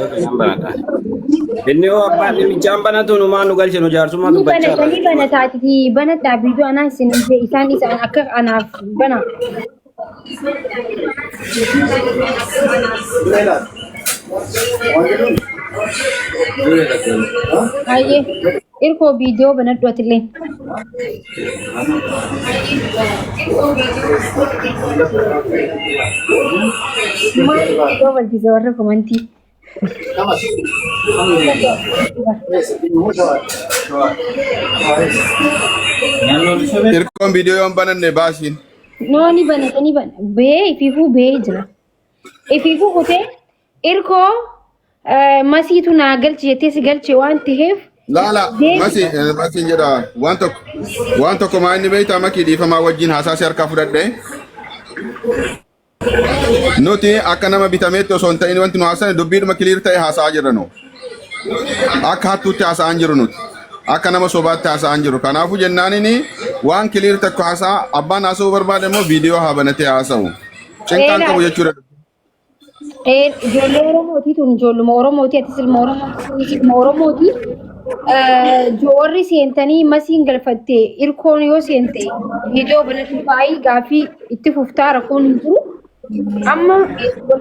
okay nambara inni oo abbaan namicha banatu nu maanu galchinu jaarsummaa dubbachaa ni bana taati bana dhabiidu ana isaan akka anaaf bana aye irko video banadhu atillee warra komantii Irkon video yang bananne baasin. No ni bana be ififu be jira ififu kote irko masiitu naa galchi jettee si galche waan ta'eef La masi jira waan tokko maa inni beeyta makii dhiifamaa wajjin haasaasi harkaa fudhadhe nuti akka nama bitameetti osoo hin ta'in wanti nu haasane dubbiidhuma kiliir ta'e haasaa jirra nu akka hattuutti haasa'an jiru nuti akka nama sobaatti haasa'an jiru kanaafuu jennaanini waan kiliir takko haasaa abbaan haasa'uu barbaade immoo viidiyoo haa banatee haasa'u cinqaan qabu jechuudha. Ijoollee Oromooti tun ijoolluma Oromooti ati silma Oromooti joorri seentanii masiin galfatte irkoon yoo seente viidiyoo banatu faayii gaafii itti fuftaa rakkoon hin jiru amma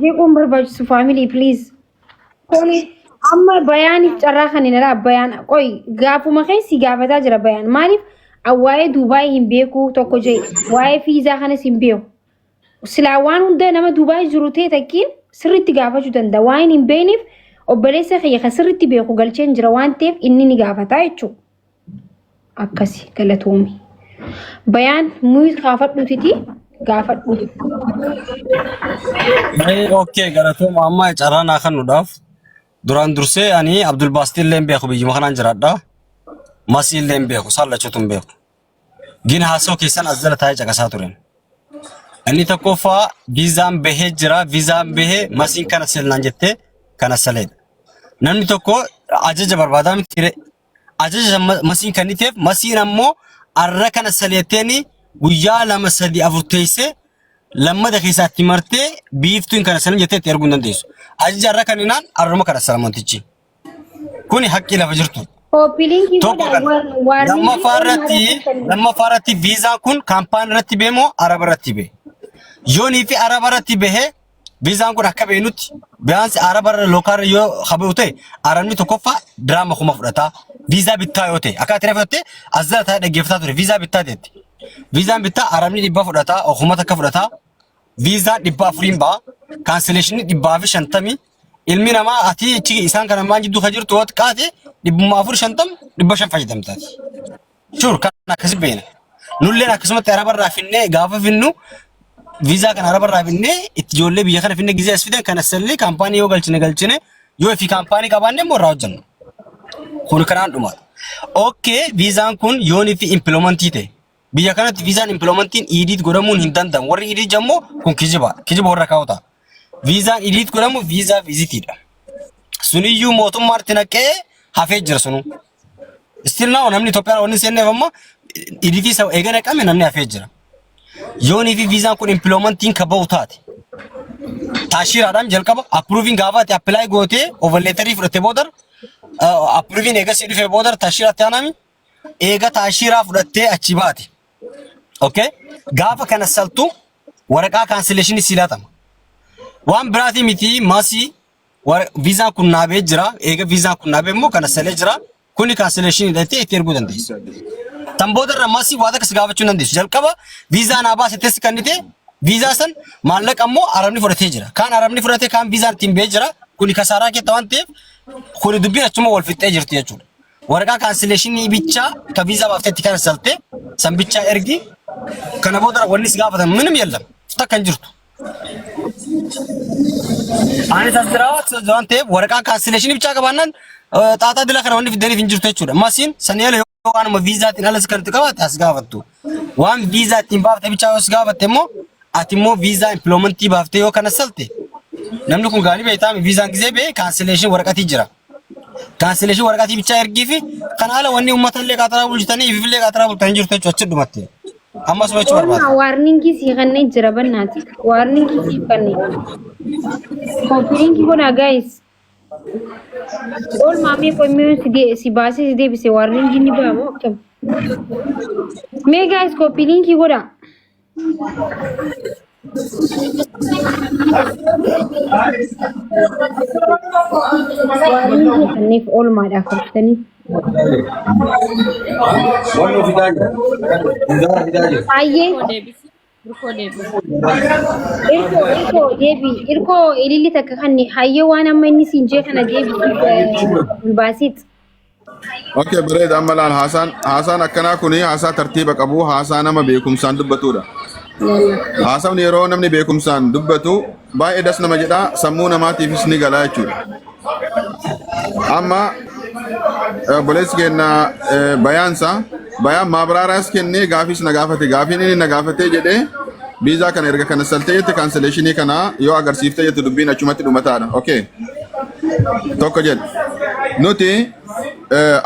jeequun barbaachisu faamilii please kuni amma bayaaniif carraa kan hin alaa bayaan qoy gaafuma keessi gaafataa jira bayaan maaliif waa'ee Duubaay hin beeku tokko jee waa'ee fiizaa kanas hin beeku silaa waan hunda nama Duubaay jiru ta'e takkiin sirriitti gaafachuu danda'a waan hin beekneef obboleessa kiyya kan sirriitti beeku galcheen jira waan ta'eef inni ni gaafataa jechuudha. Akkasi galatoomi. Bayaan muuyis gaafadhuutiti gaafadhuuti. Okay galatooma amma carraan haa kennuudhaaf duraan dursee ani Abdul Baastii illee hin beeku biyyuma kanaan jiraadha. Masii illee hin beeku sallachuutu hin beeku. Gina haasoo keessan as jala taa'ee caqasaa turen. Inni tokkoffaa viizaan bahee jira viizaan bahee masiin kana seelnaan jettee kana saleedha. Namni tokko ajaja barbaadaa miti ajaja masiin kanniteef masiin ammoo arra kana saleetteeni guyyaa lama sadii afur teessee lammada keessaatti martee biiftuun kana salan jettee itti erguu hin dandeessu. Ajaja arra kaninaan arruma kana salamantichi. Kuni haqqii lafa jirtu. Lammaffaa irratti viizaan kun kaampaanii irratti beemoo araba irratti bee. Yoonii fi araba irratti bahee viizaan kun akka beenutti biyaansi araba irra lookaarra yoo haba'u ta'e arabni tokkoffaa diraama kuma fudhataa viizaa bittaa yoo ta'e akka ati rafatte as jala taa'ee dhaggeeffataa ture viizaa bittaa ta'etti. Viizaan bittaa arabni 100 fudhataa okumata akka fudhataa viizaan 400 ba'a kaansileeshinii 150 ilmi namaa ati isaan kana maan jidduu ka jirtu yoo xiqqaate 450 500 fayyadamtaati. Shur kan akkasi beena. Nulleen akkasumatti araba irraa finnee gaafa finnu viizaa kana araba irraa finnee itti ijoollee biyya kana finnee gizee as fidan kana sallee kaampaanii yoo galchine yoo fi kaampaanii qabaanne immoo irraa hojjennu. Kun kanaan dhumaadha. Okay viizaan kun yoonii fi impiloomantii ta'e biyya kanatti viizaan impiloomantiin idiit godhamuun hin danda'amu warri idiit jammoo kun kijiba warra kaawwata. Viizaan idiit godhamu viizaa viizitiidha. Suniyyuu mootummaatti naqee hafee jira sunu. Still now namni Itoophiyaa wanni seenneef amma idiitii isa eegana qabne namni hafee jira. Yoonii fi viizaan kun impiloomantiin ka ba'u taate. Taashiraadhaan jalqaba approving gaafaate appilaayi gootee overleetarii fudhattee boodar approving eegasii dhufee boodar taashiraatti aanami eega taashiraa fudhattee achi baate. Okay? Gaafa kana saltu waraqaa kaansileeshinii silaatama. Waan biraatii miti masii viizaan kun naabee jira eega viizaan kun naabee immoo kana salee jira kuni kaansileeshinii dhattee itti erguu dandeessu. Tan boodarra masii waada kas gaafachuu dandeessu jalqaba viizaa naa baasettes kannite viizaa san maallaqa ammoo arabni fudhatee jira kaan arabni fudhatee kaan viizaan ittiin bee jira kuni kasaaraa keetta waan ta'eef kuni dubbiin achuma wal fixxee jirti jechuudha. Waraqaa kaansileeshinii bichaa ka viizaa baafteetti kana salte san bichaa ergi kana boodarra wanni si gaafatan minum yellam takkan jirtu. Ani tasdiraa waan ta'eef waraqaa kaansileeshinii bichaa qabaannaan xaaxaa dila kana wanni fidaniif hin jirtu jechuudha. Masiin saniyaala waan amma viizaatiin alas kan qabaate as gaafattu. Waan viizaatiin baafte bichaa yoo as gaafatte immoo ati immoo viizaa impiloomantii baaftee yoo kana salte namni kun gaalii beektaami viizaan gizee bee kaansileeshin waraqatii jira. Kaansileeshin waraqatii bichaa ergii fi kan haala wanni uummata illee qaataraa bulchitanii ifillee qaataraa bultanii jirtu jechuudha achi dhumatte. Ammas wachuu barbaada. Warningi si kannee jira bannaati. Warningi si kannee. Koopiriingi kuna guys. Ol maamee qommee si baasee si deebise warreen jinni ba'amu akkam. Mee guys copy linkii godha. Warreen jinniif oolmaadhaaf hojjetaniif. Wanni fidaa jira. Fidaa jira. Baay'ee. Irko ililli takka kan hayyee waan amma inni siin jee kana deebi baasit. Okay, bareed amma laal haasaan akkanaa kuni haasaa tartiiba qabu haasaa nama beekumsaan dubbatudha. Haasawni yeroo namni beekumsaan dubbatu baay'ee das nama jedha sammuu namaatiifis ni gala jechuudha. Amma boleessi kenna bayaan maabaraaraas kennee gaafis na gaafate gaafiin inni na gaafatee jedhee biizaa kana erga kana saltee jette kaansileeshinii kana yoo agarsiiftee jettu dubbiin achumatti dhumataadha. Okay. Tokko jedhe nuti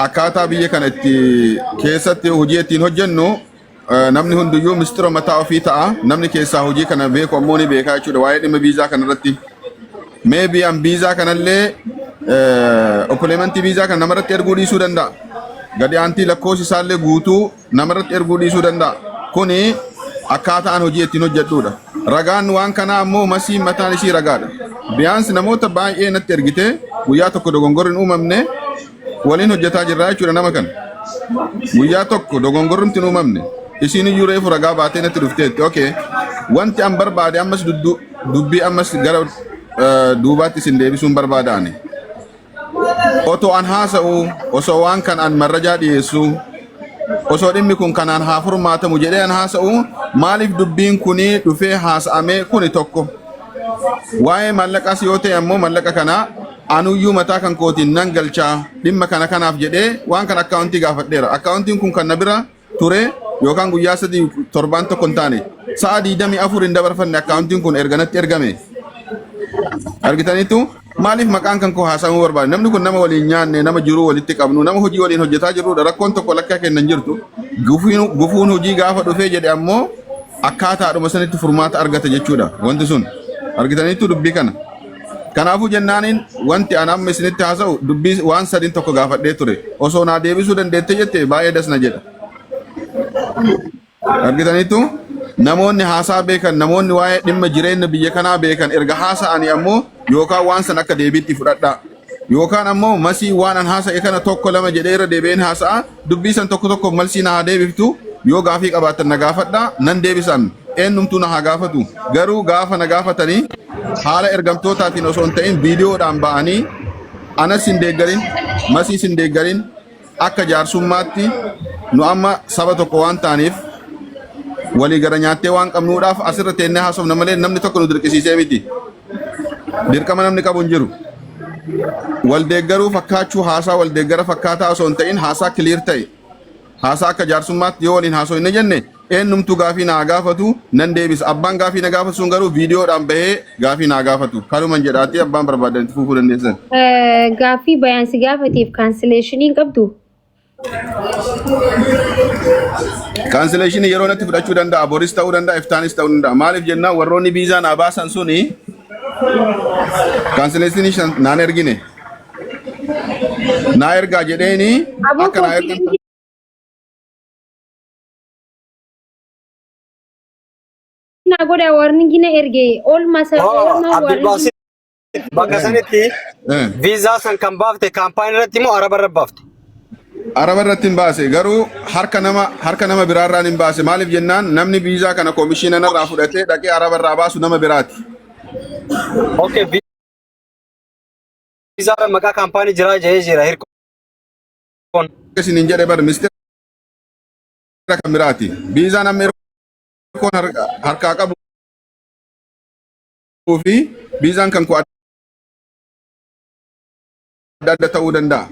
akkaataa biyya kana itti keessatti hojii ittiin hojjennu namni hunduyyuu ministeera mataa ofii ta'a namni keessaa hojii kana beeku ammoo ni beekaa jechuudha waa'ee dhimma biizaa kana irratti. Mee biyaan biizaa kanallee oppoleementii biizaa kana namarratti erguu dhiisuu danda'a. Gadi aantii lakkoofsi isaallee guutuu namarratti erguu dhiisuu danda'a. Kuni akkaataan hojii ittiin hojjedhuudha. Ragaan waan kanaa ammoo masii mataan ishii ragaadha. Biyaansi namoota baay'ee natti ergite guyyaa tokko dogongorri hin uumamne waliin hojjetaa jirra jechuudha nama kana. Guyyaa tokko dogongorri hin uumamne isiin iyyuu reefu ragaa baatee natti dhufteetti. Okay. Wanti an barbaade ammas dubbii ammas gara duubaatti isin deebisuun barbaadaani. Otoo an haasa'u osoo waan kan an marrajaa dhiyeessu osoo dhimmi kun kanaan haa furmaatamu jedhee an haasa'u maaliif dubbiin kuni dhufee haasa'amee kuni tokko waa'ee mallaqaas yoo ta'e ammoo mallaqa kana anuyyuu mataa kan kootiin nan galchaa dhimma kanaaf jedhee waan kan akkaawuntii gaafadheera. Akkaawuntiin kun kan na bira ture yookaan guyyaa 7 tokko hin taane sa'a 24 hin dabarfanne akkaawuntiin kun erganatti ergame. Argitaniitu maaliif maqaan kan koo haasa'amuu barbaade namni kun nama waliin nyaanne nama jiruu walitti qabnu nama hojii waliin hojjetaa jirrudha rakkoon tokko lakkaa kennan jirtu gufuun hojii gaafa dhufee jedhe ammoo akkaataadhuma sanitti furmaata argata jechuudha wanti sun argitaniitu dubbii kana. Kanaafuu jennaaniin wanti an amma isinitti haasa'u dubbii waan sadiin tokko gaafadhee ture osoo naa deebisuu dandeette jette baay'ee dasna jedha. Argitaniitu namoonni haasaa beekan namoonni waa'ee dhimma jireenya biyya kanaa beekan erga haasa'anii ammoo yookaan waan san akka deebiitti fudhadhaa yookaan ammoo masii waan an haasa'e kana tokko lama jedhee irra deebi'een haasa'a dubbii san tokko malsii na haa deebiftu yoo gaafii qabaatan na gaafadhaa nan deebisan eenyumtuu na haa gaafatu garuu gaafa na gaafatanii haala ergamtootaatiin osoo hin ta'in viidiyoodhaan ba'anii anas hin deeggarin masiis hin deeggarin akka jaarsummaatti nu amma saba tokko waan ta'aniif walii gara nyaattee waan qabnuudhaaf asirra teennee haasofna malee namni tokko nu dirqisiisee miti. Dirqama namni qabu hin jiru. Waldeeggaruu fakkaachuu haasaa waldeeggara fakkaataa osoo hin ta'in haasaa kiliir ta'e haasaa akka jaarsummaatti yoo waliin haasoo hin jenne eenyumtuu gaafii naa gaafatu nan deebisa. Abbaan gaafii na gaafatu sun garuu viidiyoodhaan bahee gaafii naa gaafatu. Kanuman jedhaatti abbaan barbaadanitti fuufuu dandeessan. Gaafii bayaansi gaafateef kaansileeshinii qabdu. Kaansileeshinii yeroo natti fudhachuu danda'a boris ta'uu danda'a iftaanis ta'uu danda'a maaliif jennaan warroonni biizaa naa baasan suni kaansileeshinii naan ergine naa ergaa jedheeni akka naa ergan naa godha warningina erge olma warning bakka sanitti viizaa san kan baafte kaampaanii irratti moo araba irra baafte? Araba irratti hin baase garuu harka nama biraarraan hin baase maaliif jennaan namni biizaa kana koomishiina irraa fudhatee dhaqee araba irraa baasu nama biraati. Okay, viizaa maqaa kaampaanii jira hirkoon. Isin hin jedhe bar ministeera kan biraati. Biizaa namni hirkoon harkaa qabu fi biizaan kan adda adda ta'uu danda'a.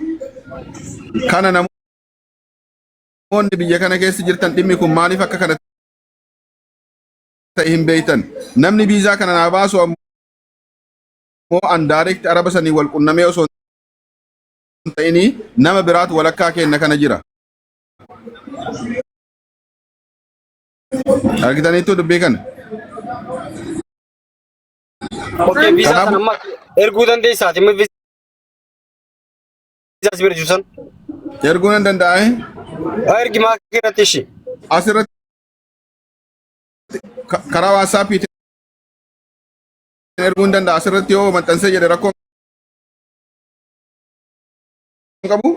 Kana namoonni biyya kana keessa jirtan dhimmi kun maaliif akka kana ta'e hin beektan. Namni biizaa kana naa baasu ammoo an direct araba sanii wal qunnamee osoo hin ta'ini nama biraatu walakkaa kenna kana jira. Argitaniitu dubbii kana. Okay, viizaa kana amma erguu dandeessaati. viizaa si bira jiru san. Erguun hin danda'e. Ergi maa irratti ishee. Asirratti karaa WhatsApp erguun hin danda'a. Asirratti yoo maxxansee jedhe rakkoo qabu.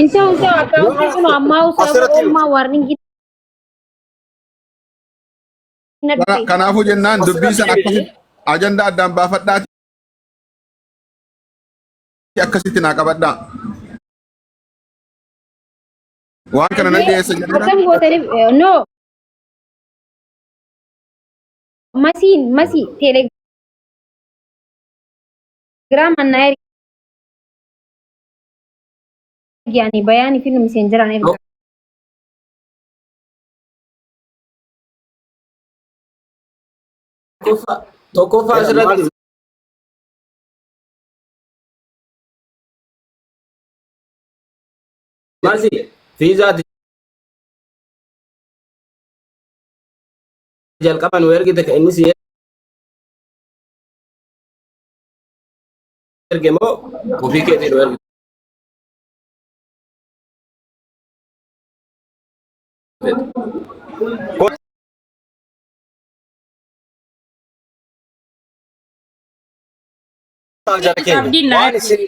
Inta akkaawunti kun ammaa usaa oolmaa warningi. Kanaafuu jennaan dubbii sana akkasitti ajandaa addaan baafadhaati akkasitti naa qabadhaa. Waan kana nan dhiyeessa jedhama. Akkam gootaniif no. Masii telegram annaa ergiyaanii bayaanii fi messengeraan erga. Tokkoffaa asirratti Marsi viizaati jalqaban ergite ka inni si erge moo ofii keetiin erge. Waan isin